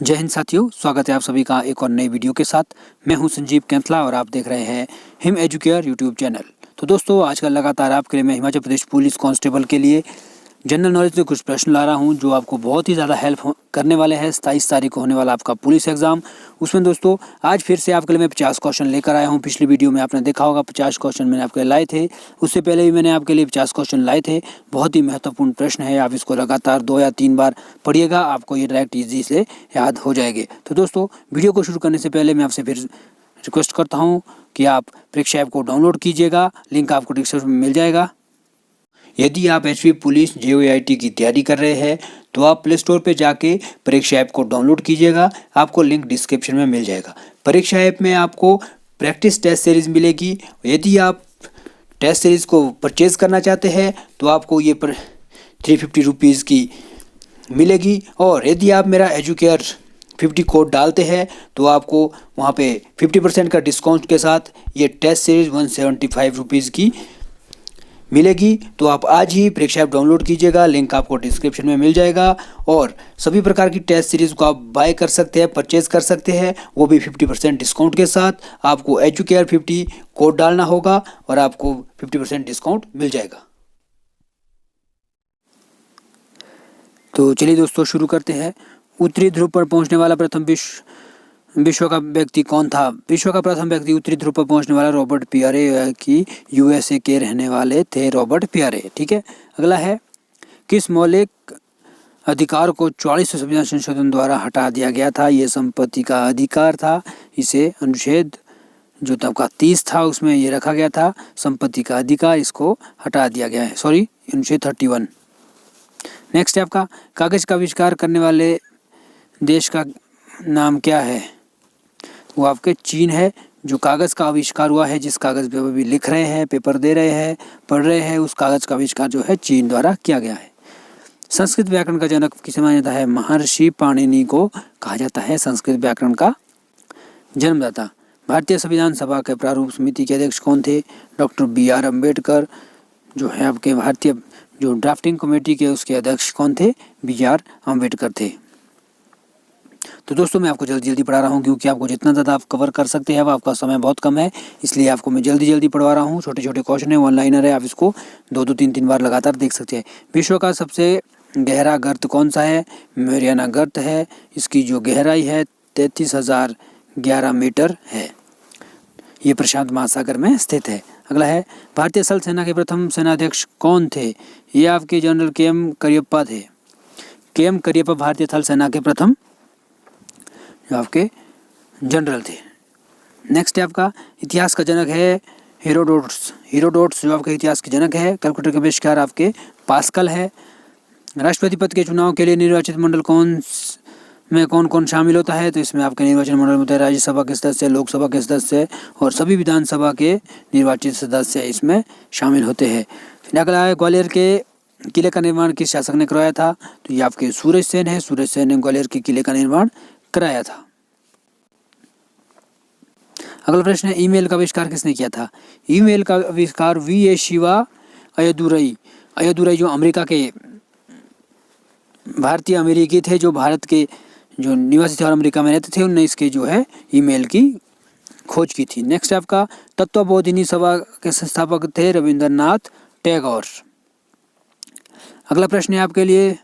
जय हिंद साथियों, स्वागत है आप सभी का एक और नई वीडियो के साथ। मैं हूं संजीव कैंथला और आप देख रहे हैं हिम एजुकेयर यूट्यूब चैनल। तो दोस्तों, आजकल लगातार आपके लिए मैं हिमाचल प्रदेश पुलिस कांस्टेबल के लिए जनरल नॉलेज में कुछ प्रश्न ला रहा हूं जो आपको बहुत ही ज़्यादा हेल्प करने वाले हैं। 27 तारीख को होने वाला आपका पुलिस एग्जाम, उसमें दोस्तों आज फिर से आपके लिए मैं 50 क्वेश्चन लेकर आया हूं। पिछली वीडियो में आपने देखा होगा 50 क्वेश्चन मैंने आपके लिए लाए थे, उससे पहले भी मैंने आपके लिए 50 क्वेश्चन लाए थे। बहुत ही महत्वपूर्ण प्रश्न है, आप इसको लगातार 2 या 3 बार पढ़िएगा, आपको ये डायरेक्ट ईजी से याद हो जाएंगे। तो दोस्तों, वीडियो को शुरू करने से पहले मैं आपसे फिर रिक्वेस्ट करता हूँ कि आप परीक्षा ऐप को डाउनलोड कीजिएगा, लिंक आपको डिस्क्रिप्शन में मिल जाएगा। यदि आप एचपी पुलिस JOIT की तैयारी कर रहे हैं तो आप प्ले स्टोर पर जाके परीक्षा ऐप को डाउनलोड कीजिएगा, आपको लिंक डिस्क्रिप्शन में मिल जाएगा। परीक्षा ऐप में आपको प्रैक्टिस टेस्ट सीरीज मिलेगी। यदि आप टेस्ट सीरीज को परचेज करना चाहते हैं तो आपको ये 350 रुपीज़ की मिलेगी, और यदि आप मेरा एजुकेयर 50 कोड डालते हैं तो आपको वहाँ पे 50% का डिस्काउंट के साथ ये टेस्ट सीरीज 175 रुपीज़ की मिलेगी। तो आप आज ही परीक्षा ऐप डाउनलोड कीजिएगा, लिंक आपको डिस्क्रिप्शन में मिल जाएगा, और सभी प्रकार की टेस्ट सीरीज़ को आप बाय कर सकते हैं, परचेज कर सकते हैं, वो भी 50% डिस्काउंट के साथ। आपको एजुकेयर 50 कोड डालना होगा और आपको 50% डिस्काउंट मिल जाएगा। तो चलिए दोस्तों, शुरू करते हैं। उत्तरी ध्रुव पर पहुंचने वाला प्रथम विश्व का व्यक्ति कौन था? विश्व का प्रथम व्यक्ति उत्तरी ध्रुव पर पहुंचने वाला रॉबर्ट पियरे की USA के रहने वाले थे, रॉबर्ट पियरे। ठीक है, अगला है, किस मौलिक अधिकार को 44वें संविधान संशोधन द्वारा हटा दिया गया था? ये संपत्ति का अधिकार था, इसे अनुच्छेद जो आपका 30 था उसमें ये रखा गया था, संपत्ति का अधिकार, इसको हटा दिया गया है, सॉरी अनुच्छेद 31। नेक्स्ट है आपका, कागज का आविष्कार करने वाले देश का नाम क्या है? वो आपके चीन है। जो कागज़ का आविष्कार हुआ है, जिस कागज़ पे अभी लिख रहे हैं, पेपर दे रहे हैं, पढ़ रहे हैं, उस कागज़ का आविष्कार जो है चीन द्वारा किया गया है। संस्कृत व्याकरण का जनक किसे माना जाता है? महर्षि पाणिनि को कहा जाता है संस्कृत व्याकरण का जन्मदाता। भारतीय संविधान सभा के प्रारूप समिति के अध्यक्ष कौन थे? Doctor BR Ambedkar. जो है आपके भारतीय जो ड्राफ्टिंग कमेटी के उसके अध्यक्ष कौन थे? BR अम्बेडकर थे। तो दोस्तों, मैं आपको जल्दी जल्दी पढ़ा रहा हूँ क्योंकि आपको जितना ज़्यादा आप कवर कर सकते हैं, आपका समय बहुत कम है, इसलिए आपको मैं जल्दी जल्दी पढ़वा रहा हूँ। छोटे छोटे क्वेश्चन है, 1 लाइनर है, आप इसको 2-2 3-3 बार लगातार देख सकते हैं। विश्व का सबसे गहरा गर्त कौन सा है? मैरियाना गर्त है। इसकी जो गहराई है 33,011 मीटर है। ये प्रशांत महासागर में स्थित है। अगला है, भारतीय थल सेना के प्रथम सेनाध्यक्ष कौन थे? ये आपके जनरल KM करियप्पा थे। KM करियप्पा भारतीय थल सेना के प्रथम जो आपके जनरल थे। नेक्स्ट है आपका, इतिहास का जनक है हेरोडोटस। हेरोडोटस जो आपके इतिहास के जनक है। कैलकुलेटर का आविष्कार आपके पास्कल है। राष्ट्रपति पद के चुनाव के लिए निर्वाचित मंडल कौन कौन शामिल होता है? तो इसमें आपके निर्वाचन मंडल में होता है राज्यसभा के सदस्य, लोकसभा के सदस्य और सभी विधानसभा के निर्वाचित सदस्य इसमें शामिल होते हैं। फिर अगला है, ग्वालियर के किले का निर्माण किस शासक ने करवाया था? तो ये आपके सूरज सेन है। सूरज सेन ने ग्वालियर के किले का निर्माण कराया था। अगला प्रश्न है, ईमेल का आविष्कार किसने किया था? ईमेल का आविष्कार VA शिवा अय्यदुरई। अय्यदुरई जो अमेरिका के भारतीय अमेरिकी थे, जो भारत के जो निवासी थे और अमेरिका में रहते थे, उनने इसके जो है ईमेल की खोज की थी। नेक्स्ट आपका, तत्वबोधिनी सभा के संस्थापक थे रविंद्रनाथ टैगोर। अगला प्रश्न है आपके लिए,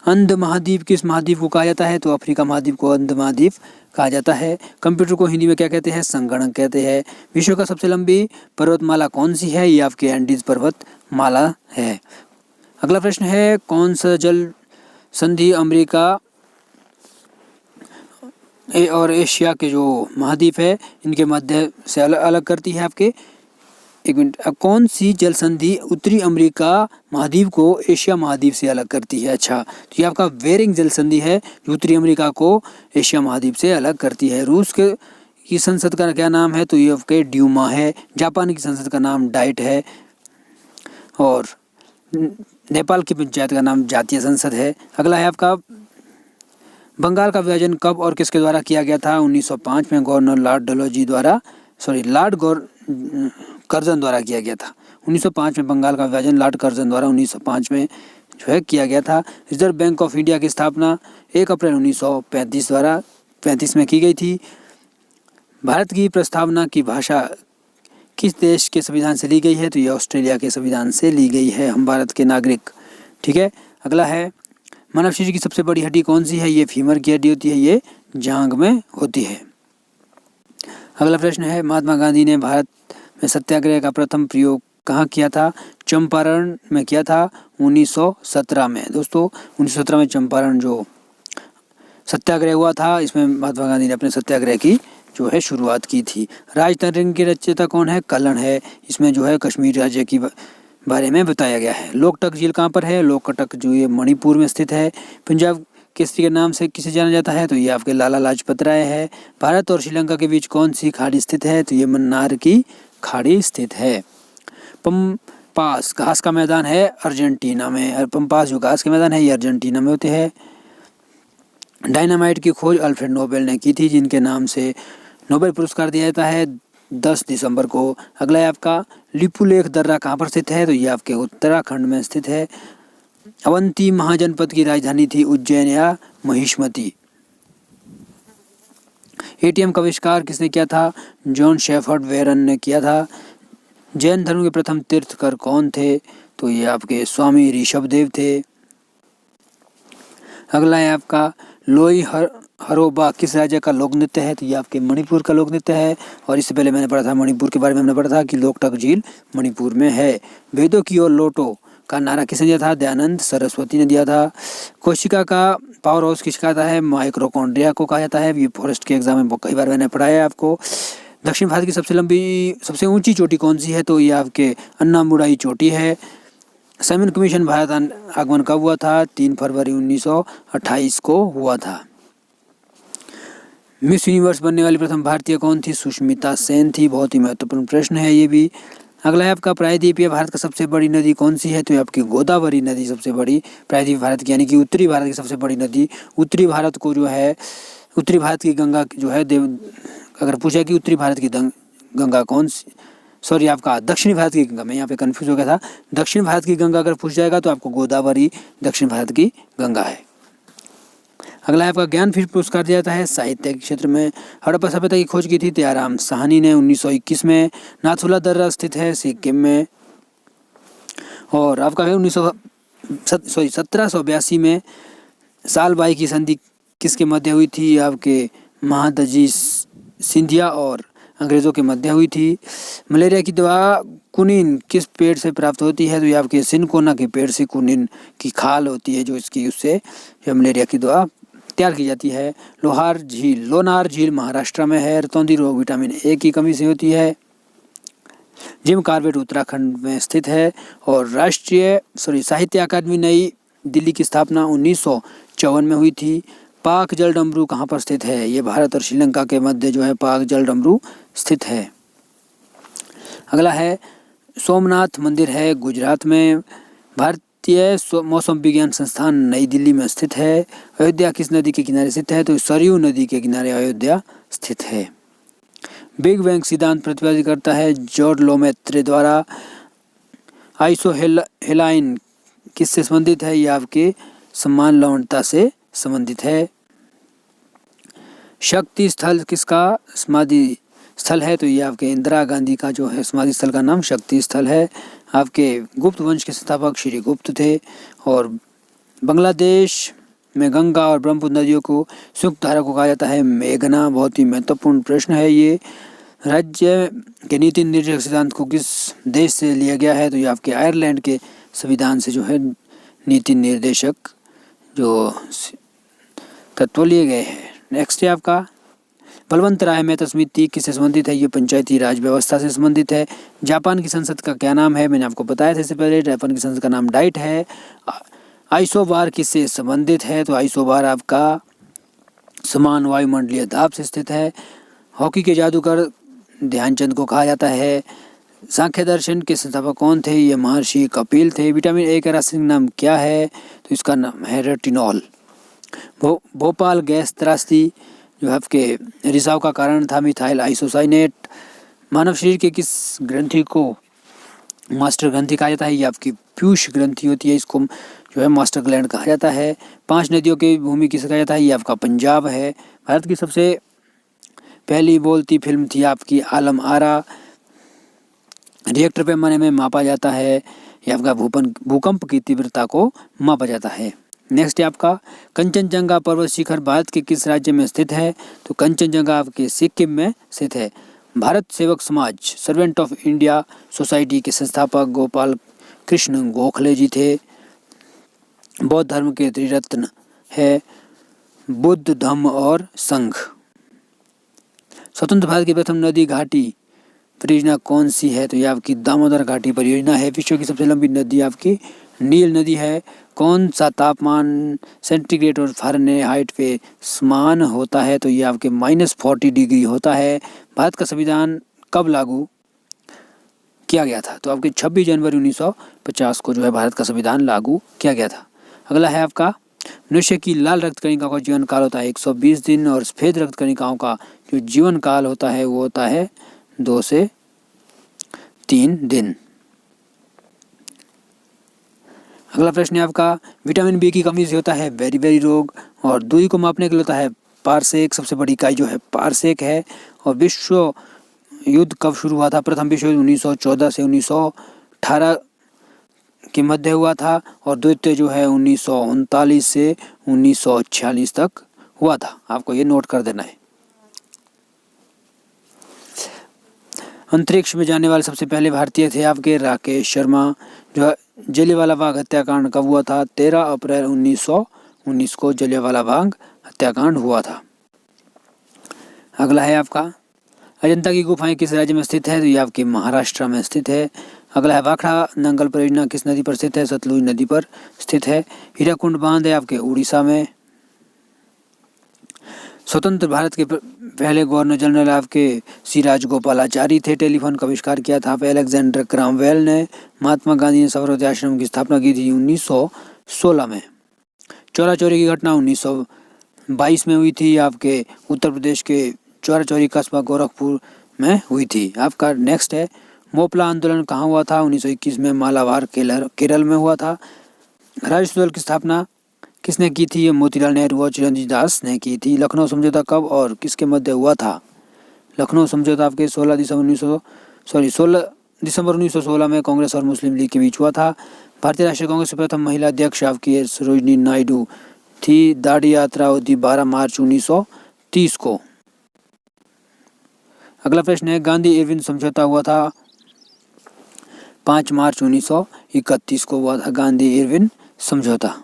अंध महाद्वीप किस महाद्वीप को कहा जाता है? तो अफ्रीका महाद्वीप को अंध महाद्वीप कहा जाता है। कंप्यूटर को हिंदी में क्या कहते हैं? संगणक कहते हैं। विश्व का सबसे लंबी पर्वतमाला कौन सी है? ये आपके एंडीज पर्वतमाला है। अगला प्रश्न है, कौन सा जल संधि अमेरिका और एशिया के जो महाद्वीप है इनके मध्य से अलग करती है? आपके एक मिनट, कौन सी जल संधि उत्तरी अमेरिका महाद्वीप को एशिया महाद्वीप से अलग करती है? अच्छा, तो ये आपका बेरिंग जल संधि है जो उत्तरी अमेरिका को एशिया महाद्वीप से अलग करती है। रूस की संसद का क्या नाम है? तो ये आपके ड्यूमा है। जापान की संसद का नाम डाइट है, और नेपाल की पंचायत का नाम जातीय संसद है। अगला है आपका, बंगाल का विभाजन कब और किसके द्वारा किया गया था? 1905 में गवर्नर लॉर्ड कर्जन द्वारा किया गया था। 1905 में बंगाल का विभाजन लॉर्ड कर्जन द्वारा 1905 में जो है किया गया था। रिजर्व बैंक ऑफ इंडिया की स्थापना 1 अप्रैल 1935 में की गई थी। भारत की प्रस्तावना की भाषा किस देश के संविधान से ली गई है? तो ये ऑस्ट्रेलिया के संविधान से ली गई है, हम भारत के नागरिक। ठीक है, अगला है मानव शरीर की सबसे बड़ी हड्डी कौन सी है? ये फीमर की हड्डी होती है, ये जांघ में होती है। अगला प्रश्न है महात्मा गांधी ने भारत में सत्याग्रह का प्रथम प्रयोग कहाँ किया था? चंपारण में किया था 1917 में। दोस्तों 1917 में चंपारण जो सत्याग्रह हुआ था, इसमें महात्मा गांधी ने अपने सत्याग्रह की जो है शुरुआत की थी। राजतंत्र के रचयिता कौन है? कलन है। इसमें जो है कश्मीर राज्य की बारे में बताया गया है। लोकटक झील कहाँ पर है? लोकटक जो ये मणिपुर में स्थित है। पंजाब केसरी के नाम से किसे जाना जाता है? तो ये आपके लाला लाजपत राय है। भारत और श्रीलंका के बीच कौन सी खाड़ी स्थित है? तो ये मन्नार की खाड़ी स्थित है। पंपास घास का मैदान है अर्जेंटीना में। पंपास जो घास के मैदान है ये अर्जेंटीना में होते हैं। डायनामाइट की खोज अल्फ्रेड नोबेल ने की थी, जिनके नाम से नोबेल पुरस्कार दिया जाता है 10 दिसंबर को। अगला है आपका लिपुलेख दर्रा कहाँ पर स्थित है? तो ये आपके उत्तराखंड में स्थित है। अवंती महाजनपद की राजधानी थी उज्जैन या महिष्मती। एटीएम का आविष्कार किसने किया था? जॉन शेफर्ड वेरन ने किया था। जैन धर्म के प्रथम तीर्थकर कौन थे? तो ये आपके स्वामी ऋषभदेव थे। अगला है आपका लोई हरोबा किस राज्य का लोक नृत्य है? तो ये आपके मणिपुर का लोक नृत्य है। और इससे पहले मैंने पढ़ा था मणिपुर के बारे में, हमने पढ़ा था कि लोकटक झील मणिपुर में है। वेदों की ओर लौटो का नारा किसने दिया था? दयानंद सरस्वती ने दिया था। कोशिका का पावर हाउस किसका कहता है? माइक्रोकॉन्ड्रिया को कहा जाता है। ये फॉरेस्ट के एग्जाम में कई बार मैंने पढ़ाया है आपको। दक्षिण भारत की सबसे ऊंची चोटी कौन सी है? तो ये आपके अन्नामुडाई चोटी है। साइमन कमीशन भारत आगमन कब हुआ था? 3 फरवरी 1928 को हुआ था। मिस यूनिवर्स बनने वाली प्रथम भारतीय कौन थी? सुष्मिता सेन थी। बहुत ही महत्वपूर्ण प्रश्न है ये भी। अगला है आपका प्रायद्वीपीय भारत का सबसे बड़ी नदी कौन सी है? तो ये आपकी गोदावरी नदी सबसे बड़ी प्रायद्वीपीय भारत की, यानी कि उत्तरी भारत की सबसे बड़ी नदी। उत्तरी भारत को जो है उत्तरी भारत की गंगा जो है अगर पूछा कि उत्तरी भारत की गंगा कौन सी, सॉरी आपका दक्षिण भारत की गंगा, मैं यहाँ पे कंफ्यूज हो गया था। दक्षिण भारत की गंगा अगर पूछ जाएगा तो आपको गोदावरी दक्षिण भारत की गंगा है। अगला है आपका ज्ञानपीठ पुरस्कार दिया जाता है साहित्य के क्षेत्र में। हड़प्पा सभ्यता की खोज की थी दयाराम साहनी ने 1921 में। नाथुला दर्रा स्थित है सिक्किम में। और आपका है 1782 में सालबाई की संधि किसके मध्य हुई थी? आपके महादजी सिंधिया और अंग्रेज़ों के मध्य हुई थी। मलेरिया की दवा कुनिन किस पेड़ से प्राप्त होती है? तो ये आपके सिनकोना के पेड़ से कुनिन की खाल होती है जो इसकी, उससे मलेरिया की दवा तैयार की जाती है। लोनार झील महाराष्ट्र में है। रतौंधी रोग विटामिन ए की कमी से होती है। जिम कॉर्बेट उत्तराखंड में स्थित है। और साहित्य अकादमी नई दिल्ली की स्थापना 1954 में हुई थी। पाक जल डमरू कहाँ पर स्थित है? ये भारत और श्रीलंका के मध्य जो है पाक जल डमरू स्थित है। अगला है सोमनाथ मंदिर है गुजरात में। भारतीय मौसम विज्ञान संस्थान नई दिल्ली में स्थित है। अयोध्या किस नदी के किनारे स्थित है? तो सरयू नदी के किनारे अयोध्या स्थित है। बिग बैंग सिद्धांत प्रतिपादित करता है जॉर्ज लोमेत्रे द्वारा। आइसोहेलाइन किससे संबंधित है? ये आपके समान लवणता से संबंधित है। शक्ति स्थल किसका समाधि स्थल है? तो ये आपके इंदिरा गांधी का जो है समाधि स्थल का नाम शक्ति स्थल है। आपके गुप्त वंश के संस्थापक श्री गुप्त थे। और बांग्लादेश में गंगा और ब्रह्मपुत्र नदियों को संयुक्त धारा को कहा जाता है मेघना। बहुत ही महत्वपूर्ण प्रश्न है ये। राज्य के नीति निर्देशक सिद्धांत को किस देश से लिया गया है? तो ये आपके आयरलैंड के संविधान से जो है नीति निर्देशक जो तत्व लिए गए हैं। नेक्स्ट है आपका बलवंत राय मेहता समिति किससे संबंधित है? ये पंचायती राज व्यवस्था से संबंधित है। जापान की संसद का क्या नाम है? मैंने आपको बताया था इससे पहले। जापान की संसद का नाम डाइट है। आइसोबार किससे संबंधित है? तो आइसोबार आपका समान वायुमंडलीय दाब से स्थित है। हॉकी के जादूगर ध्यानचंद को कहा जाता है। सांख्य दर्शन के संस्थापक कौन थे? ये महर्षि कपिल थे। विटामिन ए का रासायनिक नाम क्या है? तो इसका नाम है रेटिनॉल। भोपाल गैस त्रासदी जो आपके रिसाव का कारण था मिथाइल आइसोसाइनेट। मानव शरीर के किस ग्रंथि को मास्टर ग्रंथि कहा जाता है? ये आपकी पीयूष ग्रंथि होती है। इसको जो है मास्टरलैंड कहा जाता है। 5 नदियों की भूमि किसे कहा जाता है, ये आपका पंजाब है। भारत की सबसे पहली बोलती फिल्म थी आपकी आलम आरा। रिएक्टर पैमाने में मापा जाता है, ये आपका भूकंप की तीव्रता को मापा जाता है। नेक्स्ट है आपका कंचनजंगा पर्वत शिखर भारत के किस राज्य में स्थित है, तो कंचनजंगा आपके सिक्किम में स्थित है। भारत सेवक समाज सर्वेंट ऑफ इंडिया सोसाइटी के संस्थापक गोपाल कृष्ण गोखले जी थे। बौद्ध धर्म के त्रिरत्न है बुद्ध, धम्म और संघ। स्वतंत्र भारत की प्रथम नदी घाटी परियोजना कौन सी है, तो ये आपकी दामोदर घाटी परियोजना है। विश्व की सबसे लंबी नदी आपकी नील नदी है। कौन सा तापमान सेंटीग्रेड और फ़ारेनहाइट पे समान होता है, तो ये आपके -40 डिग्री होता है। भारत का संविधान कब लागू किया गया था, तो आपके 26 जनवरी 1950 को जो है भारत का संविधान लागू किया गया था। अगला है आपका मनुष्य की लाल रक्त कणिका का जीवन काल होता है 120 दिन और सफेद रक्त कणिकाओं का जो जीवन काल होता है वो होता है 2 से 3 दिन। अगला प्रश्न है आपका विटामिन बी की कमी से होता है बेरी रोग और दूरी को मापने के लिए होता है पारसेक। सबसे बड़ी इकाई जो है पारसेक है। और विश्व युद्ध कब शुरू हुआ था, प्रथम विश्व युद्ध 1914 से 1918 के मध्य हुआ था और द्वितीय जो है 1939 से 1946 तक हुआ था। आपको ये नोट कर देना है। अंतरिक्ष में जाने वाले सबसे पहले भारतीय थे आपके राकेश शर्मा। जो जलियांवाला बाग हत्याकांड कब हुआ था, 13 अप्रैल 1919 को जलियांवाला बाग हत्याकांड हुआ था। अगला है आपका अजंता की गुफाएं किस राज्य में स्थित है, तो ये आपके महाराष्ट्र में स्थित है। अगला है भाखड़ा नंगल परियोजना किस नदी पर स्थित है, सतलुज नदी पर स्थित है। हीराकुंड बांध है आपके उड़ीसा में। स्वतंत्र भारत के पहले गवर्नर जनरल आपके सी राजगोपालाचारी थे। टेलीफोन का आविष्कार किया था अलेक्जेंडर ग्राहम ने। महात्मा गांधी ने साबरमती आश्रम की स्थापना की थी 1916 में। चौरा चोरी की घटना 1922 में हुई थी। आपके उत्तर प्रदेश के चौरा चोरी कस्बा गोरखपुर में हुई थी। आपका नेक्स्ट है मोपला आंदोलन कहाँ हुआ था, 1921 में मालाबार केरल में हुआ था। राजस्व दल की स्थापना किसने की थी, मोतीलाल नेहरू और चिरंजीव दास ने की थी। लखनऊ समझौता कब और किसके मध्य हुआ था, लखनऊ समझौता आपके 16 दिसंबर 1916 में कांग्रेस और मुस्लिम लीग के बीच हुआ था। भारतीय राष्ट्रीय कांग्रेस की प्रथम महिला अध्यक्ष आपकी सरोजिनी नायडू थी। दांडी यात्रा होती 12 मार्च 1930 को। अगला प्रश्न है गांधी इरविन समझौता हुआ था 5 मार्च 1931 को हुआ था गांधी इरविन समझौता।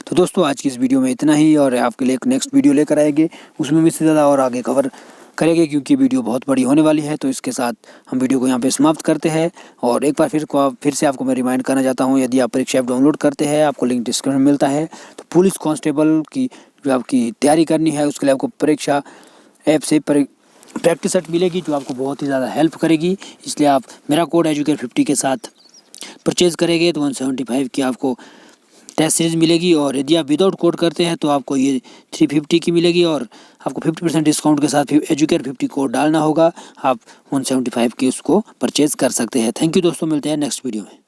तो दोस्तों आज की इस वीडियो में इतना ही और आपके लिए एक नेक्स्ट वीडियो लेकर आएंगे, उसमें भी ज़्यादा और आगे कवर करेंगे क्योंकि वीडियो बहुत बड़ी होने वाली है। तो इसके साथ हम वीडियो को यहाँ पे समाप्त करते हैं। और एक बार फिर से आपको मैं रिमाइंड करना चाहता हूँ, यदि आप परीक्षा ऐप डाउनलोड करते हैं आपको लिंक डिस्क्रिप्शन में मिलता है। तो पुलिस कांस्टेबल की जो आपकी तैयारी करनी है उसके लिए आपको परीक्षा ऐप से प्रैक्टिस सेट मिलेगी जो आपको बहुत ही ज़्यादा हेल्प करेगी। इसलिए आप मेरा कोड एजुकेट50 के साथ परचेज़ करेंगे तो 175 की आपको टेस्ट सीरीज मिलेगी। और यदि आप विदाउट कोड करते हैं तो आपको ये 350 की मिलेगी और आपको 50% डिस्काउंट के साथ एजुकेट50 कोड डालना होगा। आप 175 की उसको परचेज़ कर सकते हैं। थैंक यू दोस्तों, मिलते हैं नेक्स्ट वीडियो में।